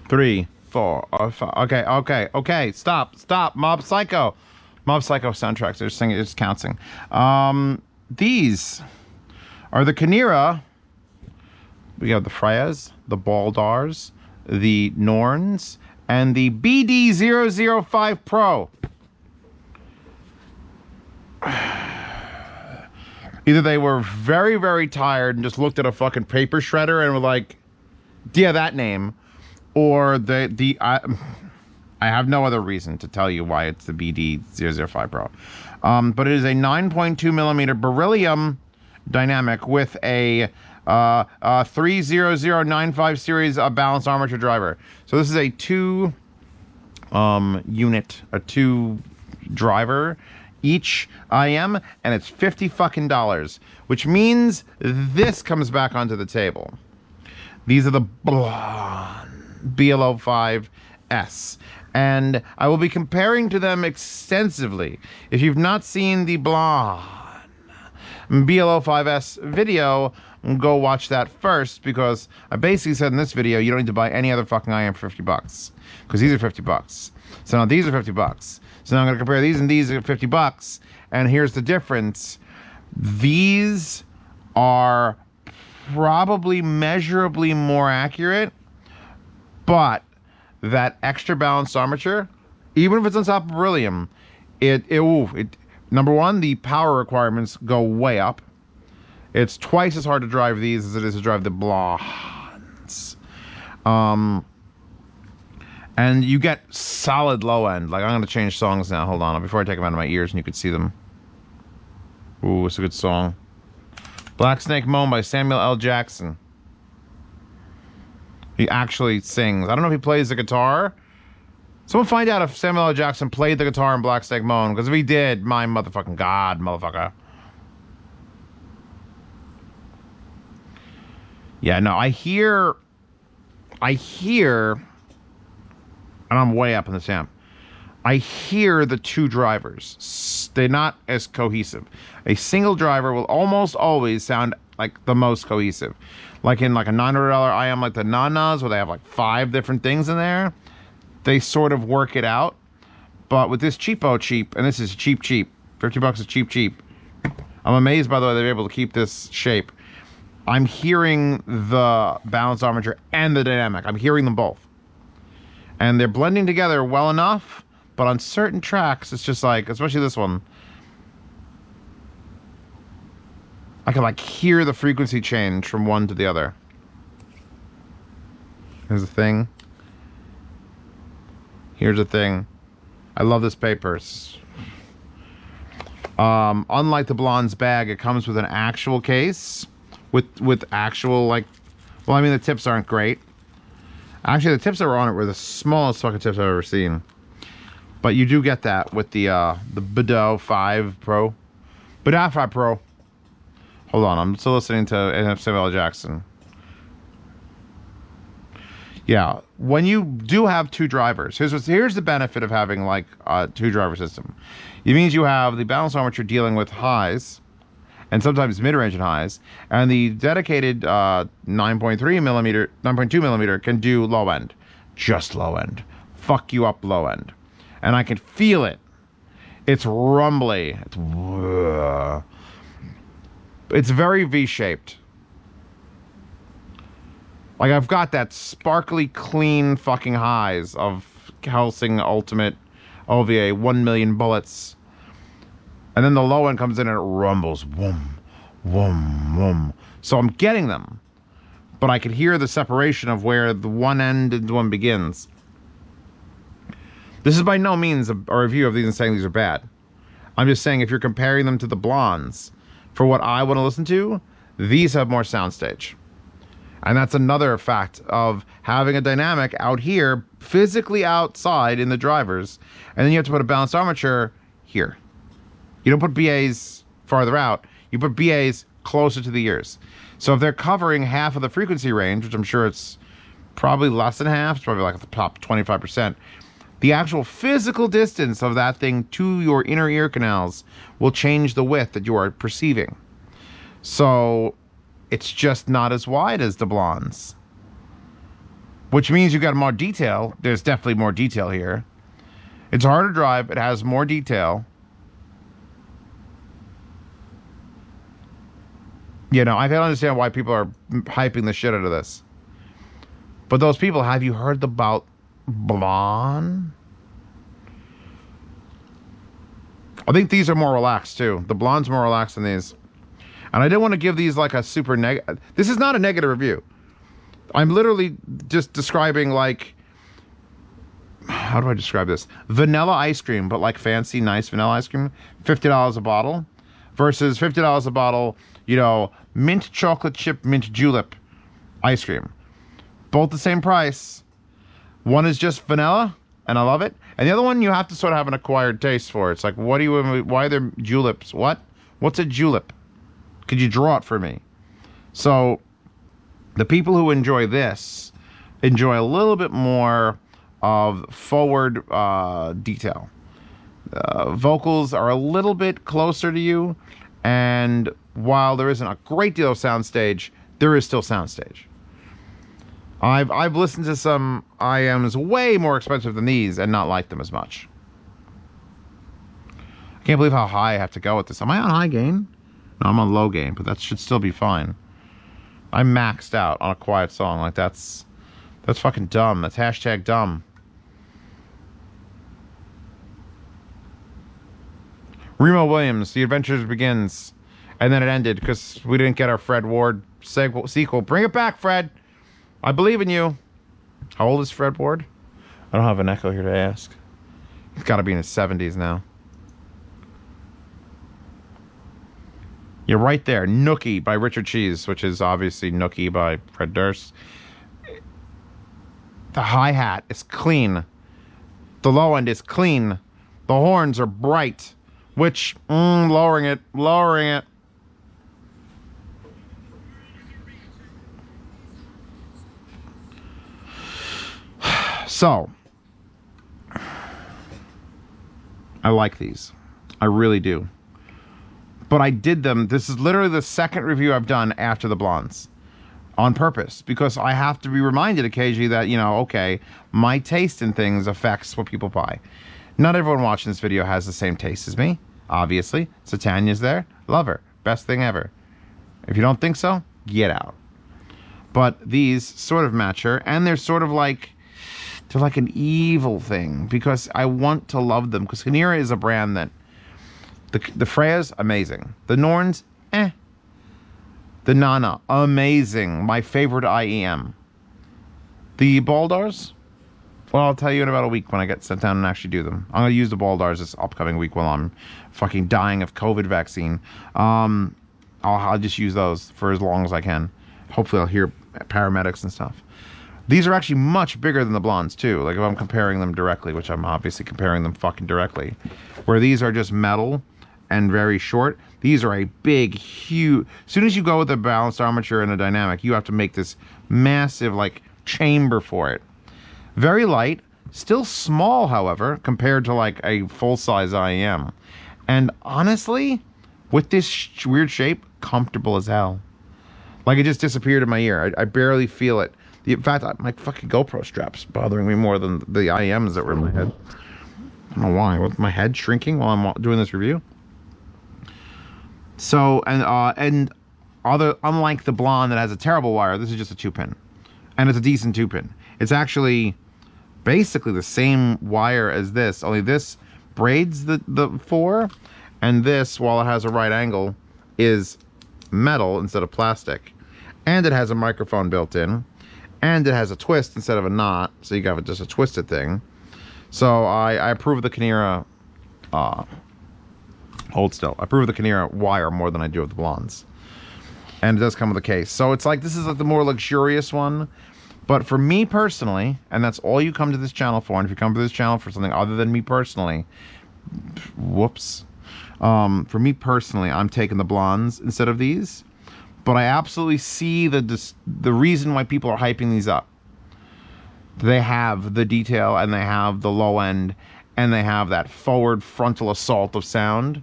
3, 4, 5. Okay. Stop. Mob Psycho soundtracks. They're singing. It's counting. These are the Kinera. We have the Freyas, the Baldars, the Norns, and the BD005pro. Either they were very, very tired and just looked at a fucking paper shredder and were like, yeah, that name. Or I have no other reason to tell you why it's the BD005pro. But it is a 9.2 millimeter beryllium dynamic with a 30095 series balanced armature driver. So this is a two driver each IEM, and it's $50 which means this comes back onto the table. These are the BL05S, and I will be comparing to them extensively. If you've not seen the BL05S video, go watch that first, because I basically said in this video you don't need to buy any other fucking IEM for $50, because these are $50. So now these are $50. So now I'm going to compare these and these at $50, and here's the difference. These are probably measurably more accurate, but that extra balanced armature, even if it's on top of beryllium, number one, the power requirements go way up. It's twice as hard to drive these as it is to drive the blondes. And you get solid low end. Like, I'm going to change songs now. Hold on. Before I take them out of my ears and you could see them. Ooh, it's a good song. Black Snake Moan by Samuel L. Jackson. He actually sings. I don't know if he plays the guitar. Someone find out if Samuel L. Jackson played the guitar in Black Snake Moan, because if he did, my motherfucking God, motherfucker. Yeah, no, I hear, and I'm way up in this amp. I hear the two drivers. They're not as cohesive. A single driver will almost always sound like the most cohesive. Like in like a $900 IEM like the Nanas, where they have like 5 different things in there. They sort of work it out. But with this cheap, and this is cheap. $50 is cheap. I'm amazed, by the way, they're able to keep this shape. I'm hearing the balanced armature and the dynamic. I'm hearing them both. And they're blending together well enough, but on certain tracks, it's just like, especially this one, I can like hear the frequency change from one to the other. Here's the thing. I love this paper. Unlike the Blonde's bag, it comes with an actual case with actual, like, well, I mean, the tips aren't great. Actually, the tips that were on it were the smallest fucking tips I've ever seen. But you do get that with the BD005pro. BD005pro. Hold on, I'm still listening to Samuel L. Jackson. Yeah, when you do have two drivers, here's the benefit of having like a two-driver system. It means you have the balanced armature dealing with highs, and sometimes mid-range and highs, and the dedicated 9.2 millimeter can do low end, just low end, fuck you up low end, and I can feel it. It's rumbly. It's very V-shaped. Like, I've got that sparkly, clean fucking highs of Helsing Ultimate OVA 1 million bullets. And then the low end comes in and it rumbles. Whoom, whoom, whoom. So I'm getting them. But I can hear the separation of where the one end and one begins. This is by no means a review of these and saying these are bad. I'm just saying if you're comparing them to the Blondes, for what I want to listen to, these have more soundstage. And that's another fact of having a dynamic out here, physically outside in the drivers, and then you have to put a balanced armature here. You don't put BAs farther out, you put BAs closer to the ears. So if they're covering half of the frequency range, which I'm sure it's probably less than half, it's probably like the top 25%, the actual physical distance of that thing to your inner ear canals will change the width that you are perceiving. So it's just not as wide as the Blondes. which means you got more detail. There's definitely more detail here. It's harder to drive. It has more detail. You know, I can understand why people are hyping the shit out of this. But those people, have you heard about Blonde? I think these are more relaxed too. The Blonde's more relaxed than these. And I didn't want to give these like a super negative. This is not a negative review. I'm literally just describing like, how do I describe this? Vanilla ice cream, but like fancy, nice vanilla ice cream. $50 a bottle versus $50 a bottle, you know, mint chocolate chip, mint julep ice cream. Both the same price. One is just vanilla, and I love it. And the other one, you have to sort of have an acquired taste for. It's like, what do you, why are there juleps? What? What's a julep? Could you draw it for me? So the people who enjoy this enjoy a little bit more of forward detail. Vocals are a little bit closer to you, and while there isn't a great deal of soundstage, there is still soundstage. I've listened to some IEMs way more expensive than these and not like them as much. I can't believe how high I have to go with this. Am I on high gain? No, I'm on low gain, but that should still be fine. I'm maxed out on a quiet song. Like that's fucking dumb. That's hashtag dumb. Remo Williams, The Adventures Begins. And then it ended because we didn't get our Fred Ward sequel. Bring it back, Fred. I believe in you. How old is Fred Ward? I don't have an echo here to ask. He's got to be in his 70s now. You're right there. Nookie by Richard Cheese, which is obviously Nookie by Fred Durst. The hi-hat is clean. The low end is clean. The horns are bright, which, lowering it. So, I like these. I really do. But I did them. This is literally the second review I've done after the Blondes. On purpose. Because I have to be reminded occasionally that, you know, okay, my taste in things affects what people buy. Not everyone watching this video has the same taste as me. Obviously. Satania's there. Love her. Best thing ever. If you don't think so, get out. But these sort of match her. And they're sort of like... they're like an evil thing. Because I want to love them. Because Kinera is a brand that... The Freyas, amazing. The Norns, eh. The Nana, amazing. My favorite IEM. The Baldars, well, I'll tell you in about a week when I get sent down and actually do them. I'm going to use the Baldars this upcoming week while I'm fucking dying of COVID vaccine. I'll just use those for as long as I can. Hopefully I'll hear paramedics and stuff. These are actually much bigger than the Blondes too. Like if I'm comparing them directly, which I'm obviously comparing them fucking directly. Where these are just metal and very short. These are a big, huge... as soon as you go with a balanced armature and a dynamic, you have to make this massive, like, chamber for it. Very light. Still small, however, compared to, like, a full-size IEM. And honestly, with this weird shape, comfortable as hell. Like, it just disappeared in my ear. I barely feel it. In fact, my fucking GoPro strap's bothering me more than the IEMs that were in my head. I don't know why. With my head shrinking while I'm doing this review. So, unlike the Blonde that has a terrible wire, this is just a 2-pin. And it's a decent 2-pin. It's actually basically the same wire as this, only this braids the 4, and this, while it has a right angle, is metal instead of plastic. And it has a microphone built in, and it has a twist instead of a knot, so you got just a twisted thing. So I approve the Kinera... hold still. I approve of the Kinera wire more than I do of the Blondes. And it does come with a case. So it's like, this is like the more luxurious one. But for me personally, and that's all you come to this channel for, and if you come to this channel for something other than me personally, whoops. For me personally, I'm taking the Blondes instead of these. But I absolutely see the reason why people are hyping these up. They have the detail, and they have the low end, and they have that forward frontal assault of sound.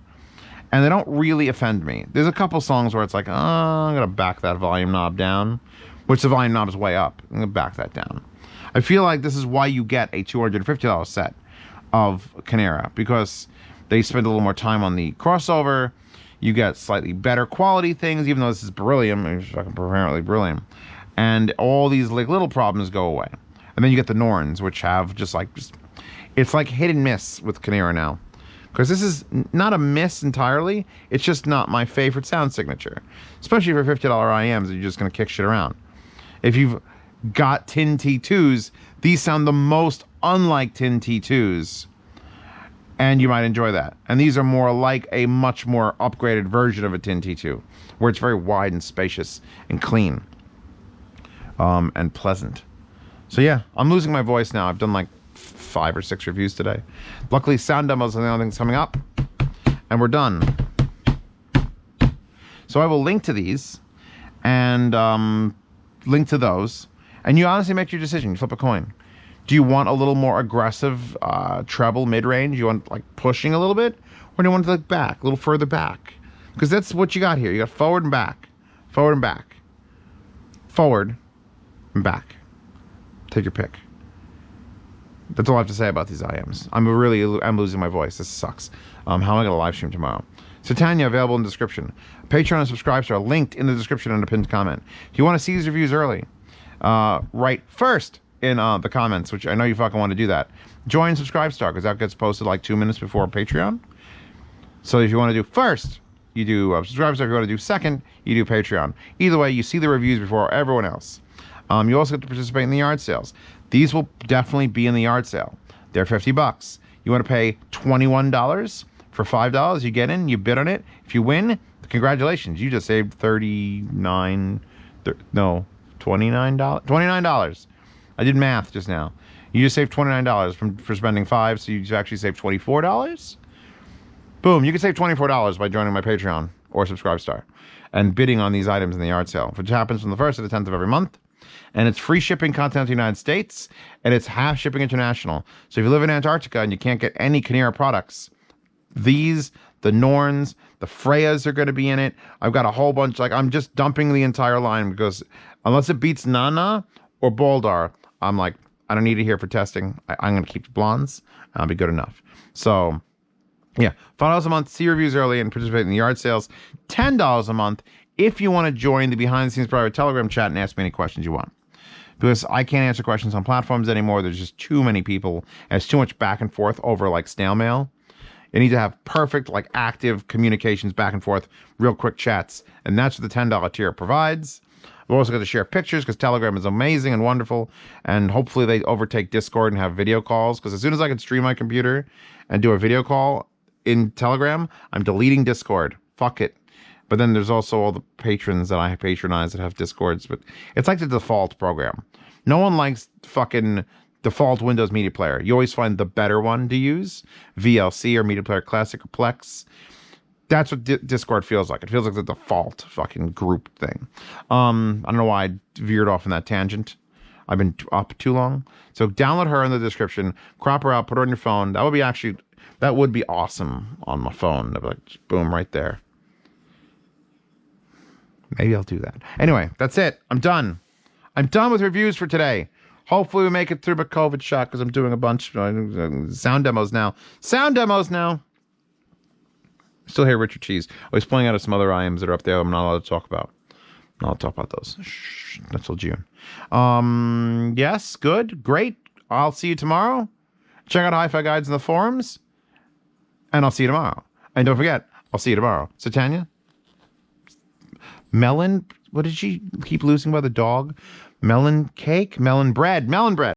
And they don't really offend me. There's a couple songs where it's like, oh, I'm going to back that volume knob down. Which the volume knob is way up. I'm going to back that down. I feel like this is why you get a $250 set of Kinera, because they spend a little more time on the crossover. You get slightly better quality things, even though this is beryllium. It's fucking apparently beryllium. And all these like little problems go away. And then you get the Norns, which have just it's like hit and miss with Kinera now. Because this is not a miss entirely. It's just not my favorite sound signature. Especially for $50 IEMs, you're just going to kick shit around. If you've got tin T2s, these sound the most unlike tin T2s. And you might enjoy that. And these are more like a much more upgraded version of a tin T2, where it's very wide and spacious and clean. And pleasant. So yeah, I'm losing my voice now. I've done like 5 or 6 reviews today. Luckily, sound demos are the only things coming up, and we're done. So I will link to these, and link to those, and you honestly make your decision. You flip a coin. Do you want a little more aggressive treble mid-range? You want like pushing a little bit, or do you want to like back, a little further back? Because that's what you got here. You got forward and back, forward and back, forward and back. Take your pick. That's all I have to say about these IEMs. I'm losing my voice. This sucks. How am I going to live stream tomorrow? Satania, available in the description. Patreon and subscribes are linked in the description and a pinned comment. If you want to see these reviews early, write first in the comments, which I know you fucking want to do that. Join Subscribestar, because that gets posted like 2 minutes before Patreon. So if you want to do first, you do Subscribestar. If you want to do second, you do Patreon. Either way, you see the reviews before everyone else. You also get to participate in the yard sales. These will definitely be in the yard sale. They're $50. You want to pay $21 for $5? You get in, you bid on it. If you win, congratulations. You just saved $29. I did math just now. You just saved $29 for spending $5, so you actually saved $24. Boom, you can save $24 by joining my Patreon or Subscribestar and bidding on these items in the yard sale, which happens from the 1st to the 10th of every month. And it's free shipping continental United States, and it's half shipping international. So if you live in Antarctica and you can't get any Kinera products, these, the Norns, the Freyas are going to be in it. I've got a whole bunch. Like, I'm just dumping the entire line, because unless it beats Nana or Boldar, I'm like, I don't need it here for testing. I'm going to keep the blondes. I'll be good enough. So yeah, $5 a month, see reviews early, and participate in the yard sales. $10 a month if you want to join the behind-the-scenes private Telegram chat and ask me any questions you want. Because I can't answer questions on platforms anymore. There's just too many people, and it's too much back and forth over like snail mail. You need to have perfect, like, active communications back and forth, real quick chats, and that's what the $10 tier provides. We're also going to share pictures, because Telegram is amazing and wonderful, and hopefully they overtake Discord and have video calls, because as soon as I can stream my computer and do a video call in Telegram, I'm deleting Discord. Fuck it. But then there's also all the patrons that I patronize that have Discords, but it's like the default program. No one likes fucking default Windows Media Player. You always find the better one to use, VLC or Media Player Classic or Plex. That's what Discord feels like. It feels like the default fucking group thing. I don't know why I veered off in that tangent. I've been up too long. So download her in the description, crop her out, put her on your phone. That would be awesome on my phone. That'd be like, boom, right there. Maybe I'll do that. Anyway, that's it. I'm done. I'm done with reviews for today. Hopefully we make it through my COVID shot, because I'm doing a bunch of sound demos now. Sound demos now. Still hear Richard Cheese. Oh, he's pulling out of some other IEMs that are up there I'm not allowed to talk about. I'm not allowed to talk about those. Shh, that's till June. Yes, good, great. I'll see you tomorrow. Check out Hi-Fi Guides in the forums. And I'll see you tomorrow. And don't forget, I'll see you tomorrow. So, Tanya? Melon, what did she keep losing by the dog? Melon cake? Melon bread. Melon bread.